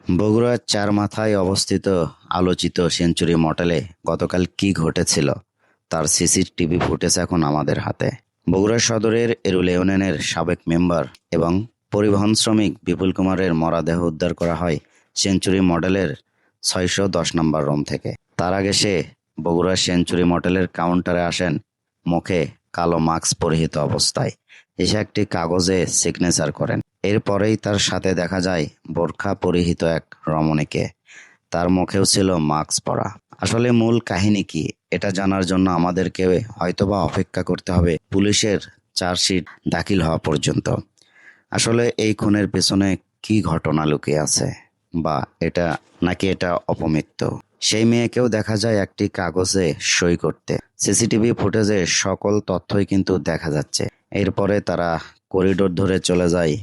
বগুড়ার চার মাথায় অবস্থিত আলোচিত সেঞ্চুরি মোটেলে গতকাল কি ঘটেছিল তার সিসিটিভি ফুটেজ এখন আমাদের হাতে। বগুড়া সদরের এরুল ইউনিয়নের সাবেক মেম্বার এবং পরিবহন শ্রমিক বিপুল কুমারের মরদেহ উদ্ধার করা হয় সেঞ্চুরি মডেলের ৬১০ নম্বর রুম থেকে। তার আগে সে বগুড়া সেঞ্চুরি মডেলের কাউন্টারে আসেন মুখে কালো মাস্ক পরিহিত অবস্থায়। এসে একটি কাগজে সিগনেচার করেন। এরপরেই তার সাথে দেখা যায় বোরখা পরিহিত এক রমণীকে। তার মুখেও ছিল মাস্ক পরা। আসলে মূল কাহিনী কি, এটা জানার জন্য আমাদেরকে হয়তোবা অপেক্ষা করতে হবে পুলিশের চার্জশিট দাখিল হওয়া পর্যন্ত। আসলে এই খুনের পেছনে কি ঘটনা লুকিয়ে আছে, বা এটা অপমৃত্যু। সেই মেয়েকেও দেখা যায় একটি কাগজে সই করতে। সিসিটিভি ফুটেজে সকল তথ্যই কিন্তু দেখা যাচ্ছে। এরপরে তারা করিডোর ধরে চলে যায়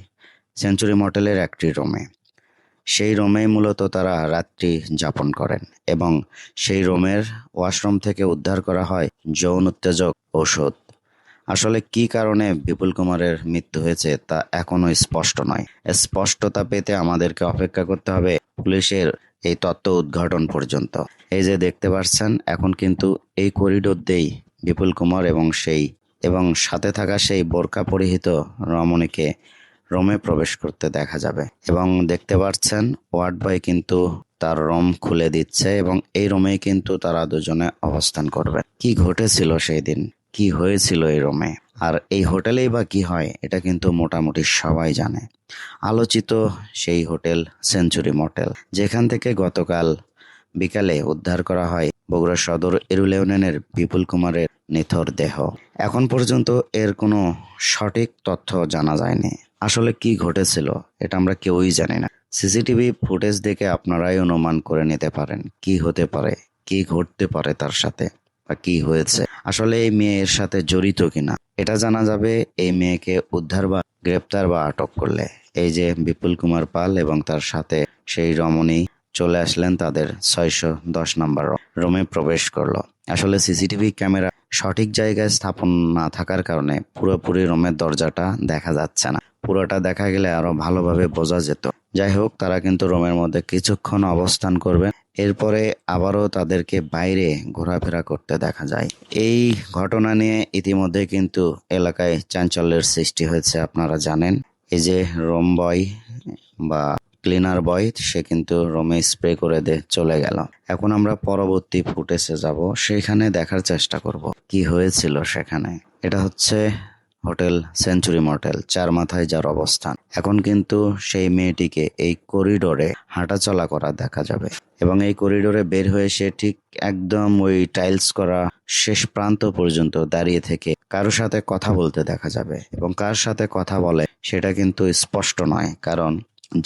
সেঞ্চুরি মোটেলের একটি রুমে। সেই রুমেই মূলত তারা রাত্রি যাপন করেন এবং সেই রুমের ওয়াশরুম থেকে উদ্ধার করা হয় যৌন উত্তেজক ঔষধ। আসলে কি কারণে বিপুল কুমারের মৃত্যু হয়েছে তা এখনো স্পষ্ট নয়। স্পষ্টতা পেতে আমাদেরকে অপেক্ষা করতে হবে পুলিশের এই তথ্য উদ্ঘাটন পর্যন্ত। এই যে দেখতে পাচ্ছেন, এখন কিন্তু এই করিডোর দিয়েই বিপুল কুমার এবং সাথে থাকা সেই বোরকা পরিহিত রমণীকে রোমে প্রবেশ করতে দেখা যাবে। এবং দেখতে পাচ্ছেন ওয়ার্ড বয় কিন্তু তার রুম খুলে দিচ্ছে এবং এই রুমেই কিন্তু তারা দুজনে অবস্থান করবে। কি ঘটেছিল সেই দিন, কি হয়েছিল এই রুমে, আর এই হোটেলেই বা কি হয়, এটা কিন্তু মোটামুটি সবাই জানে। আলোচিত সেই হোটেল সেঞ্চুরি মোটেল, যেখান থেকে গতকাল বিকালে উদ্ধার করা হয় বগুড়া সদর এরুল ইউনিয়নের বিপুল কুমারের নিথর দেহ। এখন পর্যন্ত এর কোনো সঠিক তথ্য জানা যায়নি। আসলে কি ঘটেছিল এটা আমরা কেউই জানি না। সিসিটিভি ফুটেজ দেখে আপনারাই অনুমান করে নিতে পারেন কি হতে পারে, কি ঘটতে পারে তার সাথে, বা কি হয়েছে। আসলে এই মেয়ে এর সাথে জড়িত কিনা এটা জানা যাবে এই মেয়েকে উদ্ধার বা গ্রেপ্তার বা আটক করলে। এই যে বিপুল কুমার পাল এবং তার সাথে সেই রমণী চলে আসলেন তাদের ৬১০ নম্বর রুমে প্রবেশ করলো। আসলে সিসিটিভি ক্যামেরা সঠিক জায়গায় স্থাপন না থাকার কারণে পুরোপুরি রুমের দরজাটা দেখা যাচ্ছে না। পুরোটা দেখা গেলে আরো ভালোভাবে বোঝা যেত। যাই হোক, তারা কিন্তু রুমের মধ্যে কিছুক্ষণ অবস্থান করবেন, এরপরে আবারও তাদেরকে বাইরে ঘোরাফেরা করতে দেখা যায়। এই ঘটনা নিয়ে ইতিমধ্যে কিন্তু এলাকায় চাঞ্চল্যের সৃষ্টি হয়েছে। আপনারা জানেন, এই যে রুম বয় বা ক্লিনার বয়, সে কিন্তু রুমে স্প্রে করে দিয়ে চলে গেল। এখন আমরা পরবর্তী ফুটেজে যাব, সেখানে দেখার চেষ্টা করব কি হয়েছিল সেখানে। এটা হচ্ছে হোটেল সেঞ্চুরি মোটেল, চার মাথায় যার অবস্থান। এখন কিন্তু সেই মেয়েটিকে এই করিডোরে হাঁটাচলা করা দেখা যাবে এবং এই করিডোরে বের হয়ে সে ঠিক একদম ওই টাইলস করা শেষ প্রান্ত পর্যন্ত দাঁড়িয়ে থেকে কারোর সাথে কথা বলতে দেখা যাবে। এবং কার সাথে কথা বলে সেটা কিন্তু স্পষ্ট নয়, কারণ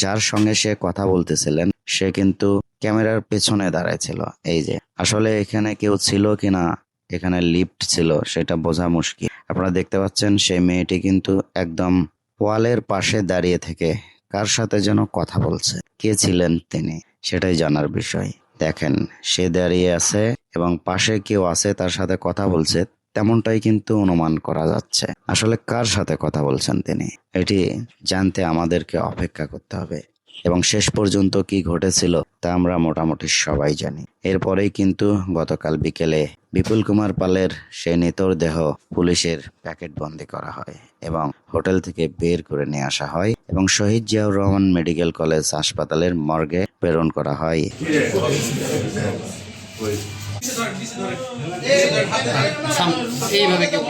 যার সঙ্গে সে কথা বলতেছিলেন সে কিন্তু ক্যামেরার পেছনে দাঁড়ায় ছিল। এই যে আসলে এখানে কেউ ছিল কিনা, এখানে লিফট ছিল সেটা বোঝা মুশকিল। আপনারা দেখতে পাচ্ছেন সেই মেয়েটি কিন্তু একদম ওয়ালের পাশে দাঁড়িয়ে থেকে কার সাথে যেন কথা বলছে। কে ছিলেন তিনি সেটাই জানার বিষয়। দেখেন, সে দাঁড়িয়ে আছে এবং পাশে কেউ আছে তার সাথে কথা বলছে, তেমনটাই কিন্তু অনুমান করা যাচ্ছে। আসলে কার সাথে কথা বলছেন তিনি, এটি জানতে আমাদেরকে অপেক্ষা করতে হবে। এবং শেষ পর্যন্ত কি ঘটেছিল তা আমরা মোটামুটি সবাই জানি। এরপরেই কিন্তু গতকাল বিকেলে বিপুল কুমার পালের সেই নিথর দেহ পুলিশের প্যাকেট বন্দি করা হয় এবং হোটেল থেকে বের করে নিয়ে আসা হয় এবং শহীদ জিয়াউর রহমান মেডিকেল কলেজ হাসপাতালের মর্গে প্রেরণ করা হয়। এইভাবে কেউ